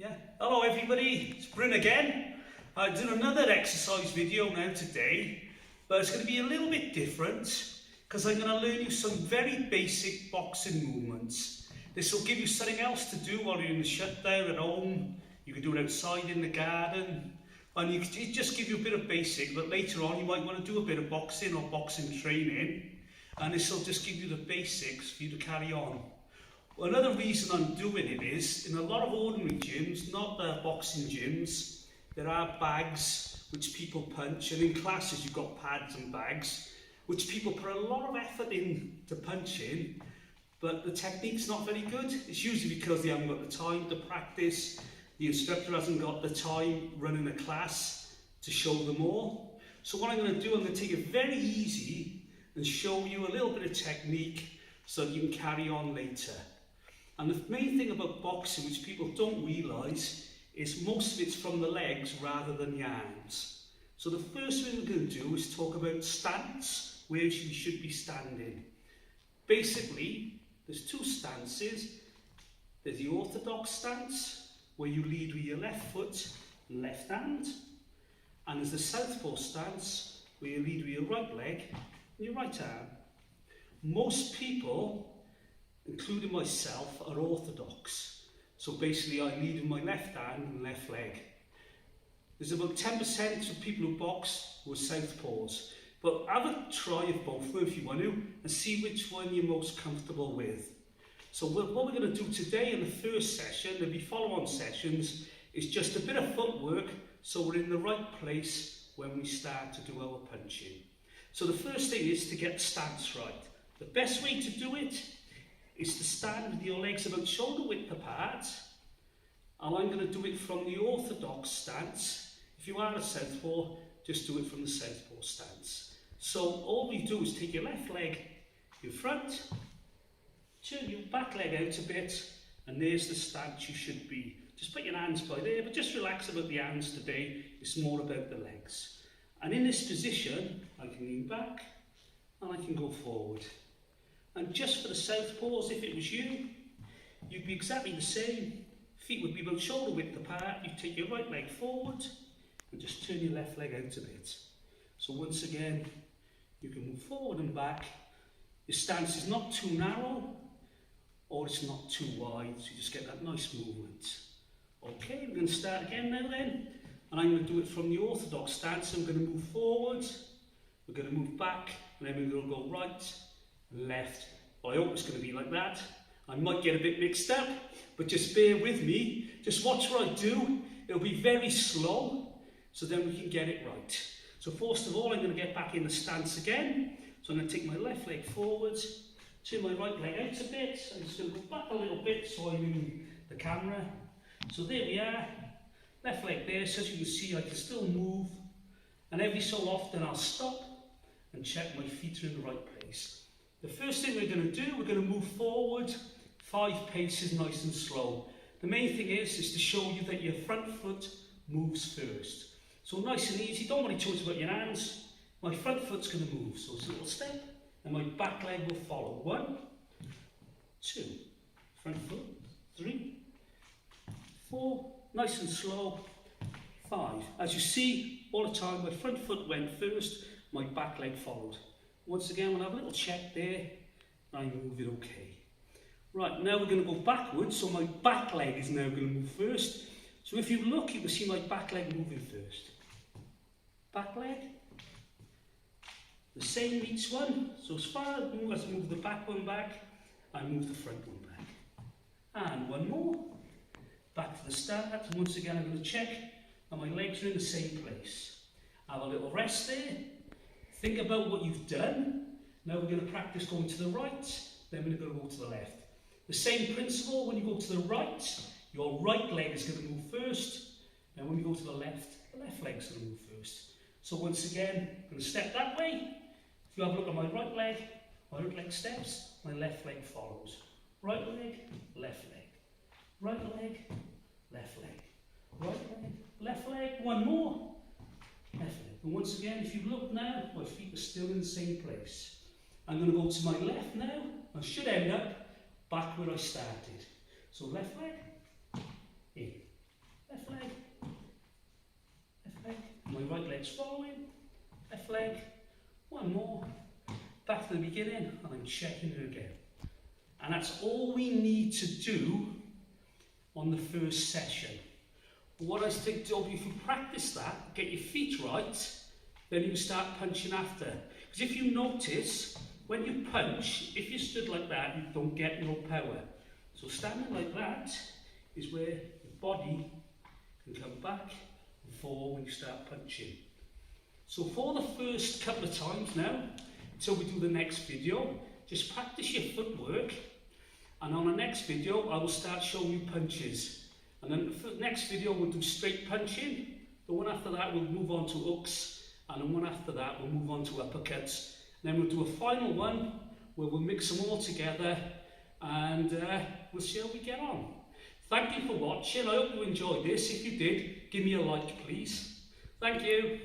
Yeah, hello everybody, it's Bryn again. I'm doing another exercise video now today, but it's going to be a little bit different because I'm going to learn you some very basic boxing movements. This will give you something else to do while you're in the shutdown at home. You can do it outside in the garden, and it just give you a bit of basic, but later on you might want to do a bit of boxing or boxing training, and this will just give you the basics for you to carry on. Another reason I'm doing it is, in a lot of ordinary gyms, not boxing gyms, there are bags which people punch, and in classes you've got pads and bags, which people put a lot of effort in to punch in, but the technique's not very good. It's usually because they haven't got the time to practice, the instructor hasn't got the time running a class to show them all. So what I'm going to do, I'm going to take it very easy and show you a little bit of technique so that you can carry on later. And the main thing about boxing, which people don't realise, is most of it's from the legs rather than the arms. So the first thing we're going to do is talk about stance, where you should be standing. Basically, there's two stances. There's the orthodox stance, where you lead with your left foot and left hand. And there's the southpaw stance, where you lead with your right leg and your right arm. Most people, including myself, are orthodox. So basically I lead with my left hand and left leg. There's about 10% of people who box who are southpaws. But have a try of both of them if you want to, and see which one you're most comfortable with. So what we're going to do today in the first session, there'll be follow-on sessions, is just a bit of footwork so we're in the right place when we start to do our punching. So the first thing is to get the stance right. The best way to do it is to stand with your legs about shoulder width apart, and I'm going to do it from the orthodox stance. If you are a southpaw, just do it from the southpaw stance. So all we do is take your left leg in front, turn your back leg out a bit, and there's the stance you should be. Just put your hands by there, but just relax about the hands today. It's more about the legs. And in this position, I can lean back and I can go forward. And just for the southpaws, if it was you, you'd be exactly the same. Feet would be about shoulder width apart. You take your right leg forward and just turn your left leg out a bit. So once again, you can move forward and back. Your stance is not too narrow or it's not too wide, so you just get that nice movement. Okay, we're going to start again now then. And I'm going to do it from the orthodox stance. I'm going to move forward, we're going to move back, and then we're going to go right, left. Well, I hope it's going to be like that. I might get a bit mixed up, but just bear with me. Just watch what I do. It'll be very slow, so then we can get it right. So first of all, I'm going to get back in the stance again. So I'm going to take my left leg forwards, turn my right leg out a bit. I'm just going to go back a little bit so I'm in the camera. So there we are. Left leg there, so as you can see I can still move. And every so often I'll stop and check my feet are in the right place. The first thing we're going to do, we're going to move forward 5 paces nice and slow. The main thing is to show you that your front foot moves first. So nice and easy, don't worry too much about your hands. My front foot's going to move, so it's a little step, and my back leg will follow. 1, 2, front foot, 3, 4, nice and slow, 5. As you see, all the time, my front foot went first, my back leg followed. Once again, we'll have a little check there, and I move it okay. Right, now we're going to go backwards, so my back leg is now going to move first. So if you look, you can see my back leg moving first. Back leg, the same each one. So as far as I move the back one back, I move the front one back. And one more. Back to the start, and once again I'm going to check and my legs are in the same place. Have a little rest there. Think about what you've done. Now we're going to practice going to the right, then we're going to go to the left. The same principle, when you go to the right, your right leg is going to move first, and when you go to the left leg is going to move first. So once again, I'm going to step that way. If you have a look at my right leg steps, my left leg follows. Right leg, left leg. Right leg, left leg. Right leg, left leg. One more. Left leg. And once again, if you look now, my feet are still in the same place. I'm going to go to my left now. I should end up back where I started. So left leg, in. leg's following, left leg, one more, back to the beginning, and I'm checking her again. And that's all we need to do on the first session. What I think, if you practice that, get your feet right, then you start punching after. Because if you notice, when you punch, if you stood like that, you don't get no power. So standing like that is where your body can come back and forward when you start punching. So for the first couple of times now, until we do the next video, just practice your footwork, and on the next video I will start showing you punches. And then the next video we'll do straight punching, the one after that we'll move on to hooks, and the one after that we'll move on to uppercuts. And then we'll do a final one where we'll mix them all together, and we'll see how we get on. Thank you for watching. I hope you enjoyed this. If you did, give me a like please. Thank you.